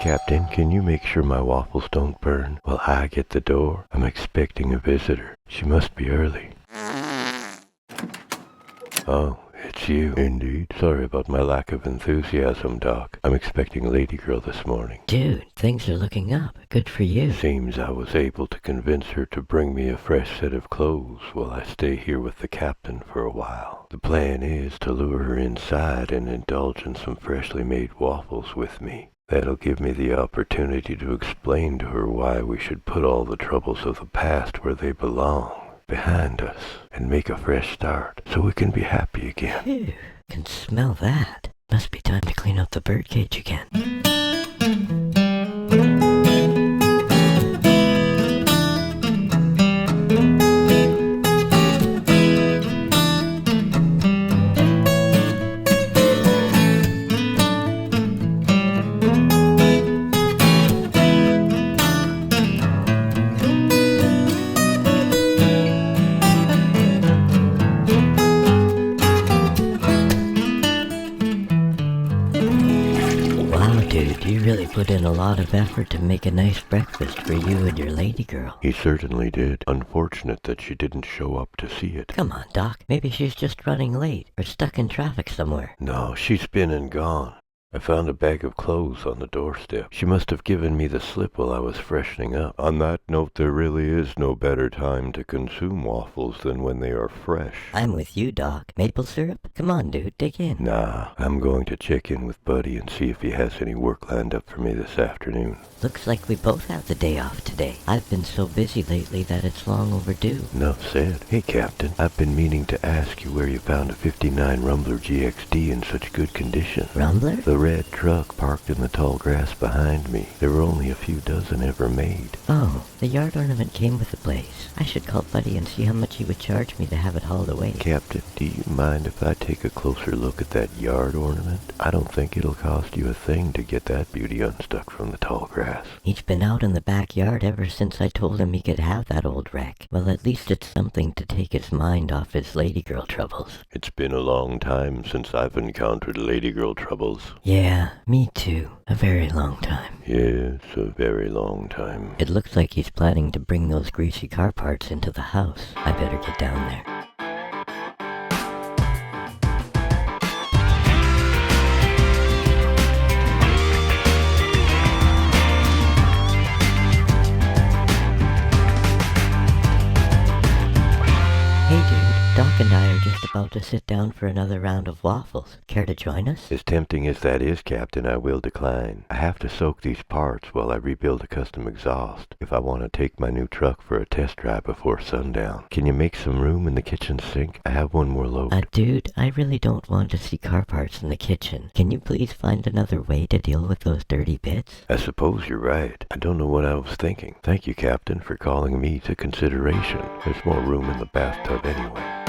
Captain, can you make sure my waffles don't burn while I get the door? I'm expecting a visitor. She must be early. Oh, it's you. Indeed. Sorry about my lack of enthusiasm, Doc. I'm expecting a lady girl this morning. Dude, things are looking up. Good for you. Seems I was able to convince her to bring me a fresh set of clothes while I stay here with the captain for a while. The plan is to lure her inside and indulge in some freshly made waffles with me. That'll give me the opportunity to explain to her why we should put all the troubles of the past where they belong, behind us, and make a fresh start so we can be happy again. Phew, can smell that. Must be time to clean up the birdcage again. You really put in a lot of effort to make a nice breakfast for you and your lady girl. He certainly did. Unfortunate that she didn't show up to see it. Come on, Doc. Maybe she's just running late or stuck in traffic somewhere. No, she's been and gone. I found a bag of clothes on the doorstep. She must have given me the slip while I was freshening up. On that note, there really is no better time to consume waffles than when they are fresh. I'm with you, Doc. Maple syrup? Come on, dude, dig in. Nah, I'm going to check in with Buddy and see if he has any work lined up for me this afternoon. Looks like we both have the day off today. I've been so busy lately that it's long overdue. Enough said. Hey, Captain, I've been meaning to ask you where you found a 59 Rumbler GXD in such good condition. Rumbler? The red truck parked in the tall grass behind me. There were only a few dozen ever made. Oh, the yard ornament came with the place. I should call Buddy and see how much he would charge me to have it hauled away. Captain, do you mind if I take a closer look at that yard ornament? I don't think it'll cost you a thing to get that beauty unstuck from the tall grass. He's been out in the backyard ever since I told him he could have that old wreck. Well, at least it's something to take his mind off his lady girl troubles. It's been a long time since I've encountered lady girl troubles. Yeah, me too. A very long time. Yes, a very long time. It looks like he's planning to bring those greasy car parts into the house. I better get down there. Hey dude, Doc and I are just about to sit down for another round of waffles. Care to join us? As tempting as that is, Captain, I will decline. I have to soak these parts while I rebuild a custom exhaust if I want to take my new truck for a test drive before sundown. Can you make some room in the kitchen sink? I have one more load. Dude, I really don't want to see car parts in the kitchen. Can you please find another way to deal with those dirty bits? I suppose you're right. I don't know what I was thinking. Thank you, Captain, for calling me to consideration. There's more room in the bathtub anyway.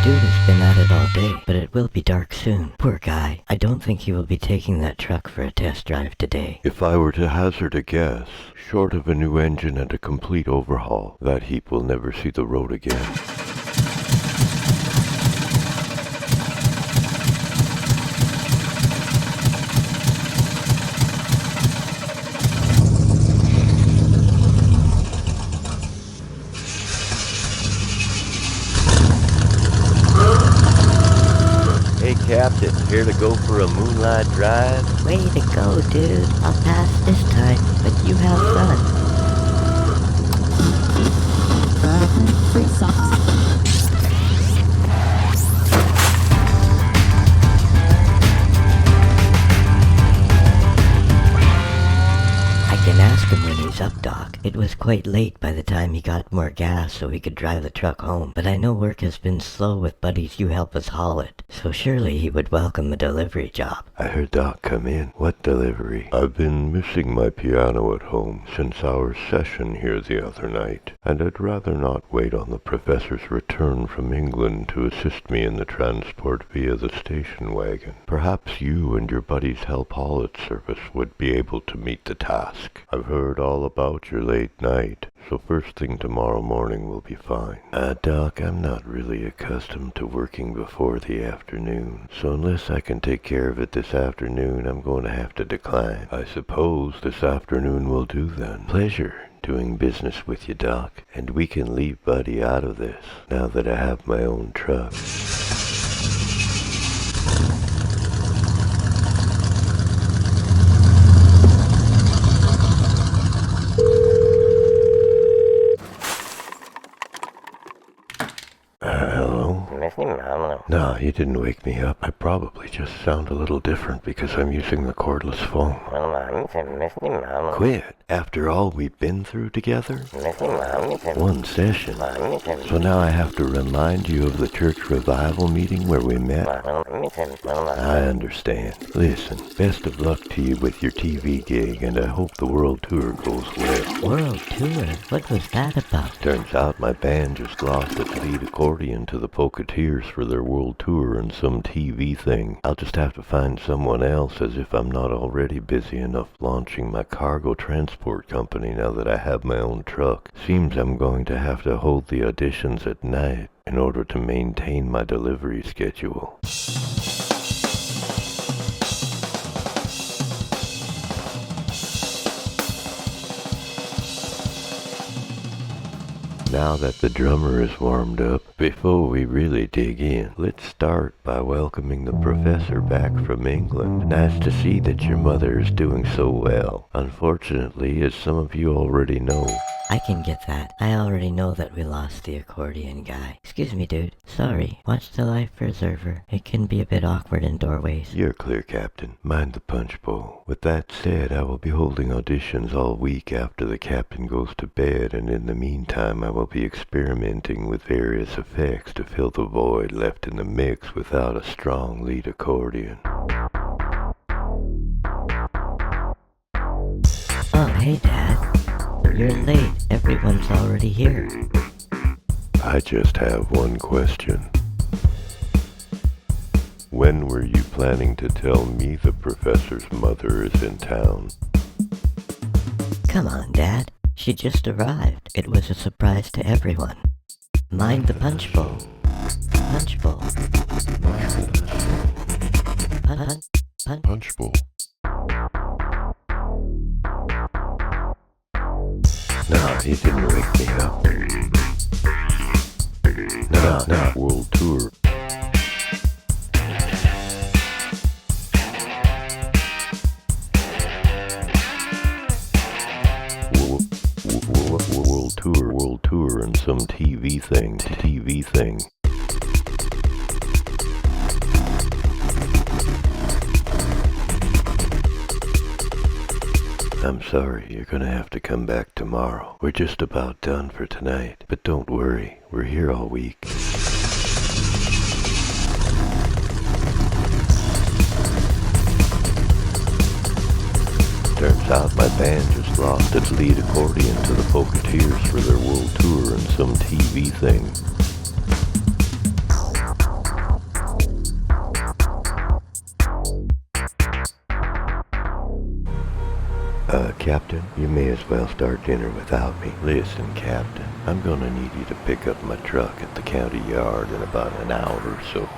Dude has been at it all day, but it will be dark soon. Poor guy. I don't think he will be taking that truck for a test drive today. If I were to hazard a guess, short of a new engine and a complete overhaul, that heap will never see the road again. Hey, Captain, here to go for a moonlight drive? Way to go, dude. I'll pass this time, but you have fun. Free socks. I can ask him when he's up, Doc. It was quite late by the time he got more gas so he could drive the truck home, but I know work has been slow with buddies you help us haul it, so surely he would welcome a delivery job. I heard Doc come in. What delivery? I've been missing my piano at home since our session here the other night, and I'd rather not wait on the professor's return from England to assist me in the transport via the station wagon. Perhaps you and your buddy's help haul it service would be able to meet the task. I've heard all about your late night, so first thing tomorrow morning will be fine. Doc, I'm not really accustomed to working before the afternoon, so unless I can take care of it this afternoon, I'm going to have to decline. I suppose this afternoon will do then. Pleasure doing business with you, Doc, and we can leave Buddy out of this, now that I have my own truck. Hello? No, you didn't wake me up. I probably just sound a little different because I'm using the cordless phone. Quit. After all we've been through together? One session. So now I have to remind you of the church revival meeting where we met? I understand. Listen, best of luck to you with your TV gig, and I hope the world tour goes well. World tour? What was that about? Turns out my band just lost its lead accordion to the Pocketeers for their world tour and some TV thing. I'll just have to find someone else, as if I'm not already busy enough launching my cargo transport company now that I have my own truck. Seems I'm going to have to hold the auditions at night in order to maintain my delivery schedule. Now that the drummer is warmed up, before we really dig in, let's start by welcoming the professor back from England. Nice to see that your mother is doing so well. Unfortunately, as some of you already know, I can get that. I already know that we lost the accordion guy. Excuse me, dude. Sorry. Watch the life preserver. It can be a bit awkward in doorways. You're clear, Captain. Mind the punch bowl. With that said, I will be holding auditions all week after the captain goes to bed, and in the meantime I will be experimenting with various effects to fill the void left in the mix without a strong lead accordion. Oh, hey, Dad. You're late. Everyone's already here. I just have one question. When were you planning to tell me the professor's mother is in town? Come on, Dad. She just arrived. It was a surprise to everyone. Mind the punch bowl. Punch bowl. Punch bowl. No, he didn't wake me up. No, world tour. World tour and some TV thing. I'm sorry, you're gonna have to come back tomorrow. We're just about done for tonight, but don't worry, we're here all week. Turns out my band just lost its lead accordion to the Pocketeers for their world tour and some TV thing. Captain, you may as well start dinner without me. Listen, Captain, I'm gonna need you to pick up my truck at the county yard in about an hour or so.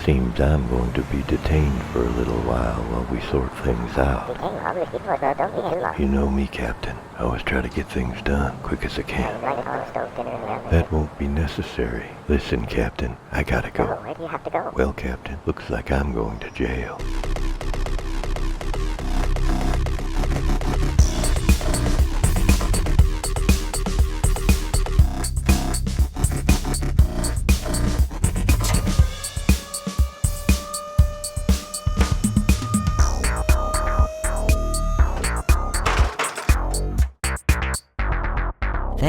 Seems I'm going to be detained for a little while we sort things out. You know me, Captain. I always try to get things done quick as I can. That won't be necessary. Listen, Captain, I gotta go. Where do you have to go? Well, Captain, looks like I'm going to jail.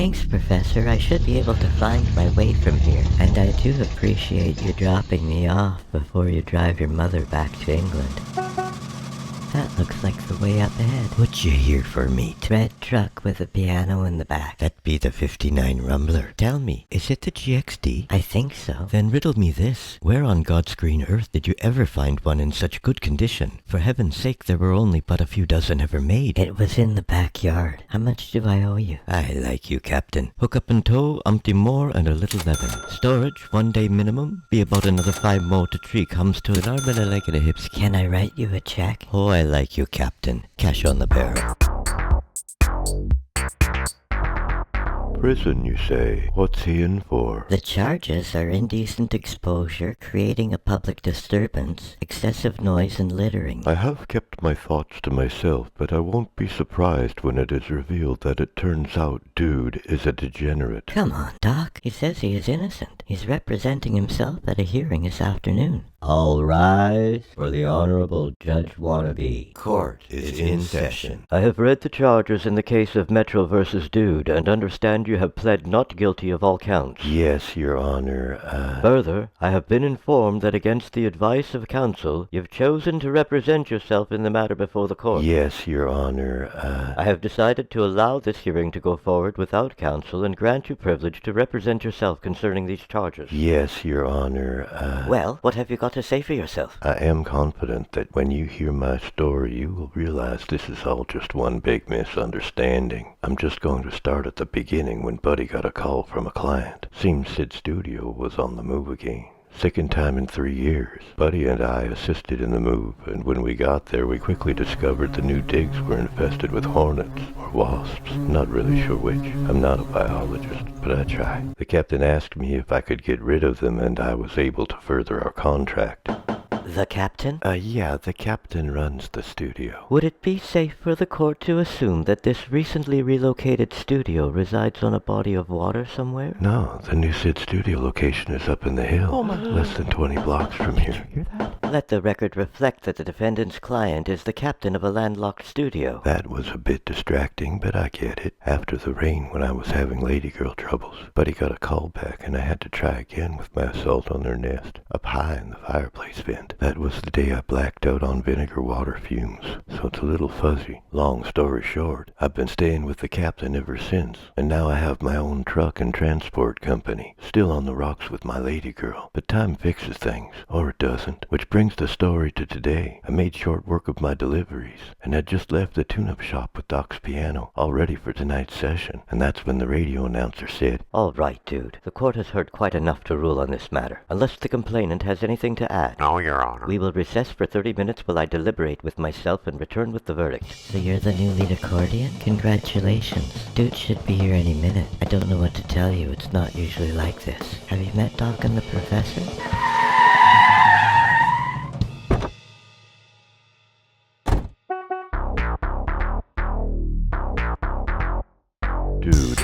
Thanks, Professor. I should be able to find my way from here. And I do appreciate you dropping me off before you drive your mother back to England. That looks like the way up ahead. What you here for, mate? Red truck with a piano in the back. That be the 59 Rumbler. Tell me, is it the GXD? I think so. Then riddle me this. Where on God's green earth did you ever find one in such good condition? For heaven's sake, there were only but a few dozen ever made. It was in the backyard. How much do I owe you? I like you, Captain. Hook up and tow, umpty more, and a little leather. Storage, 1 day minimum. Be about another 5 more to 3 comes to it. Arbella like it a hips. Can I write you a check? Oh, I like you, Captain. Cash on the barrel. Prison, you say? What's he in for? The charges are indecent exposure, creating a public disturbance, excessive noise, and littering. I have kept my thoughts to myself, but I won't be surprised when it is revealed that it turns out Dude is a degenerate. Come on, Doc. He says he is innocent. He's representing himself at a hearing this afternoon. All rise for the Honorable Judge Wannabe. Court is in session. I have read the charges in the case of Metro versus Dude and understand you have pled not guilty of all counts. Yes, Your Honor, Further, I have been informed that against the advice of counsel, you've chosen to represent yourself in the matter before the court. Yes, Your Honor, I have decided to allow this hearing to go forward without counsel and grant you privilege to represent yourself concerning these charges. Yes, Your Honor, Well, what have you got to say for yourself? I am confident that when you hear my story, you will realize this is all just one big misunderstanding. I'm just going to start at the beginning when Buddy got a call from a client. Seems Sid Studio was on the move again. Second time in 3 years. Buddy and I assisted in the move, and when we got there, we quickly discovered the new digs were infested with hornets, or wasps. Not really sure which. I'm not a biologist, but I try. The captain asked me if I could get rid of them, and I was able to further our contract. The captain? Yeah, the captain runs the studio. Would it be safe for the court to assume that this recently relocated studio resides on a body of water somewhere? No, the new Sid Studio location is up in the hill, less than 20 blocks from here. Let the record reflect that the defendant's client is the captain of a landlocked studio. That was a bit distracting, but I get it. After the rain, when I was having lady girl troubles, Buddy got a call back and I had to try again with my assault on their nest, up high in the fireplace vent. That was the day I blacked out on vinegar water fumes, so it's a little fuzzy. Long story short, I've been staying with the captain ever since, and now I have my own truck and transport company. Still on the rocks with my lady girl, but time fixes things, or it doesn't, which brings the story to today. I made short work of my deliveries, and had just left the tune-up shop with Doc's piano, all ready for tonight's session, and that's when the radio announcer said, All right, Dude. The court has heard quite enough to rule on this matter. Unless the complainant has anything to add. No, Your Honor. We will recess for 30 minutes while I deliberate with myself and return with the verdict. So you're the new lead accordion? Congratulations. Dude should be here any minute. I don't know what to tell you. It's not usually like this. Have you met Doc and the professor? Dude.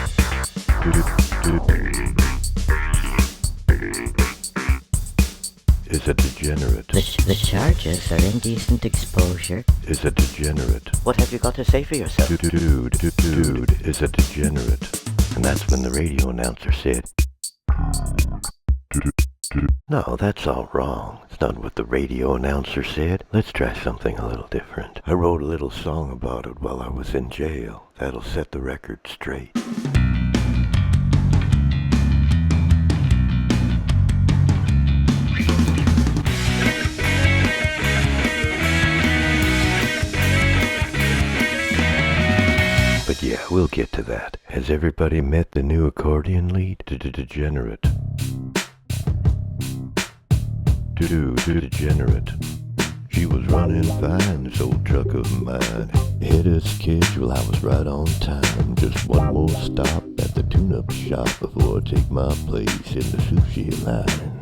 Is a degenerate. The charges are indecent exposure. Is a degenerate. What have you got to say for yourself? Dude is a degenerate. And that's when the radio announcer said, No, that's all wrong. It's not what the radio announcer said. Let's try something a little different. I wrote a little song about it while I was in jail. That'll set the record straight. But yeah, we'll get to that. Has everybody met the new accordion lead? Degenerate. Degenerate. She was running fine, this old truck of mine. Hit a schedule, I was right on time. Just one more stop at the tune-up shop before I take my place in the sushi line.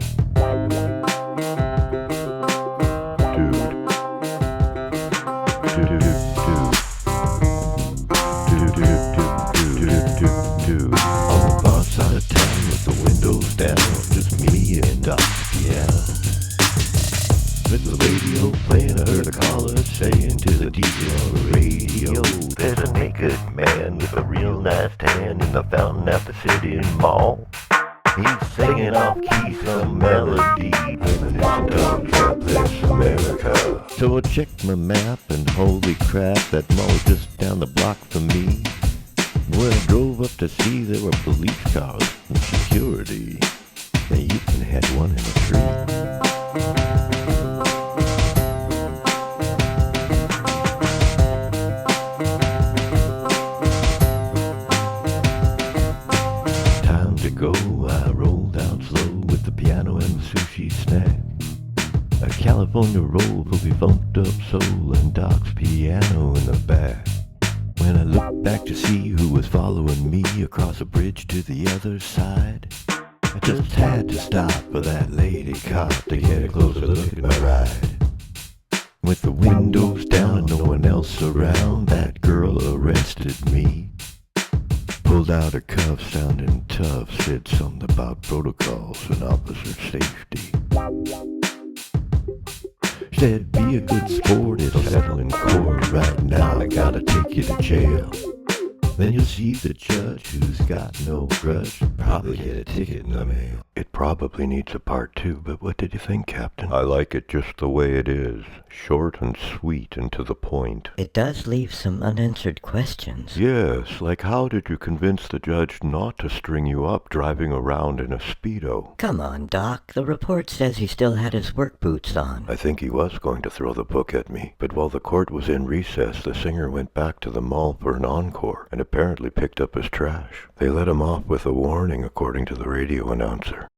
Dude. All the bars out of town with the windows down. Just me and Doc, yeah. Let's the radio playing, I heard a caller saying to the DJ on the radio, there's a naked man with a real nice tan in the fountain at the city mall. He's singing off key some melody, reminiscent of Joplin's America. So I checked my map and holy crap, that mall was just down the block from me. When I drove up to see, there were police cars and security. They even had one in a tree. Time to go, I rolled out slow with the piano and sushi snack. A California roll fully funked up soul and Doc's piano in the back. When I looked back to see who was following me across a bridge to the other side, I just had to stop for that lady cop to get a closer look at my ride. With the windows down and no one else around, that girl arrested me. Pulled out her cuffs, sounding tough, said something about protocols and officer safety. Said, be a good sport, it'll settle in court. Right now I gotta take you to jail. Then you'll see the judge who's got no grudge. Probably get a ticket in the mail. It probably needs a part 2, but what did you think, Captain? I like it just the way it is. Short and sweet and to the point. It does leave some unanswered questions. Yes, like how did you convince the judge not to string you up driving around in a Speedo? Come on, Doc. The report says he still had his work boots on. I think he was going to throw the book at me, but while the court was in recess, the singer went back to the mall for an encore and apparently picked up his trash. They let him off with a warning, according to the radio announcer.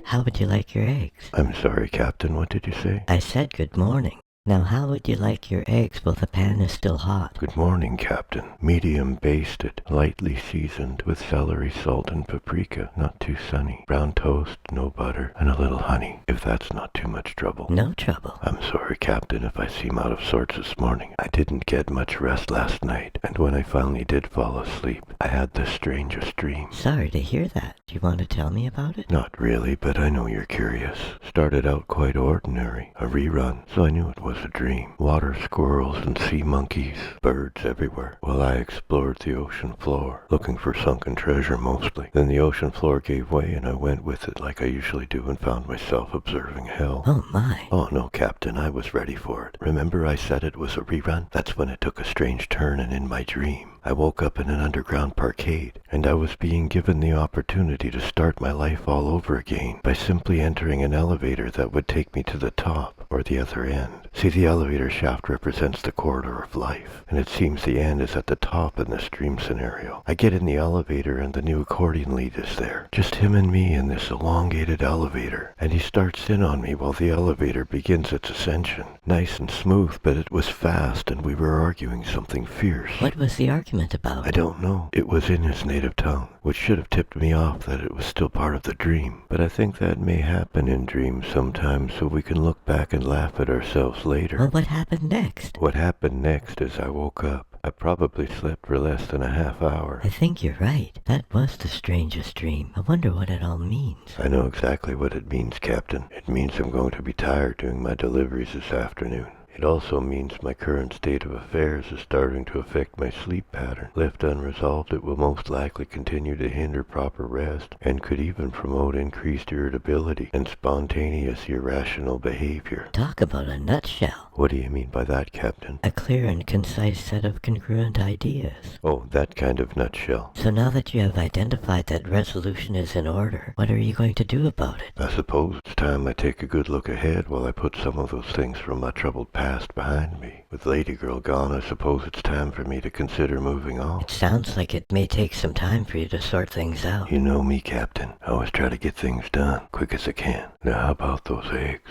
How would you like your eggs? I'm sorry, Captain, what did you say? I said good morning. Now how would you like your eggs while the pan is still hot? Good morning, Captain. Medium basted, lightly seasoned with celery, salt, and paprika. Not too sunny. Brown toast, no butter, and a little honey, if that's not too much trouble. No trouble. I'm sorry, Captain, if I seem out of sorts this morning. I didn't get much rest last night, and when I finally did fall asleep, I had the strangest dream. Sorry to hear that. Do you want to tell me about it? Not really, but I know you're curious. Started out quite ordinary, a rerun, so I knew it was a dream. Water squirrels and sea monkeys, birds everywhere. Well, I explored the ocean floor, looking for sunken treasure mostly. Then the ocean floor gave way and I went with it like I usually do and found myself observing hell. Oh my. Oh no, Captain, I was ready for it. Remember I said it was a rerun? That's when it took a strange turn, and in my dream, I woke up in an underground parkade, and I was being given the opportunity to start my life all over again by simply entering an elevator that would take me to the top or the other end. See, the elevator shaft represents the corridor of life, and it seems the end is at the top in this dream scenario. I get in the elevator and the new accordion lead is there. Just him and me in this elongated elevator, and he starts in on me while the elevator begins its ascension. Nice and smooth, but it was fast and we were arguing something fierce. What was the argument about? I don't know. It was in his native tongue, which should have tipped me off that it was still part of the dream. But I think that may happen in dreams sometimes, so we can look back and laugh at ourselves later. Well, what happened next? What happened next is I woke up. I probably slept for less than a half hour. I think you're right. That was the strangest dream. I wonder what it all means. I know exactly what it means, Captain. It means I'm going to be tired doing my deliveries this afternoon. It also means my current state of affairs is starting to affect my sleep pattern. Left unresolved, it will most likely continue to hinder proper rest and could even promote increased irritability and spontaneous irrational behavior. Talk about a nutshell. What do you mean by that, Captain? A clear and concise set of congruent ideas. Oh, that kind of nutshell. So now that you have identified that resolution is in order, what are you going to do about it? I suppose it's time I take a good look ahead while I put some of those things from my troubled past behind me. With Lady Girl gone, I suppose it's time for me to consider moving on. It sounds like it may take some time for you to sort things out. You know me, Captain. I always try to get things done quick as I can. Now how about those eggs?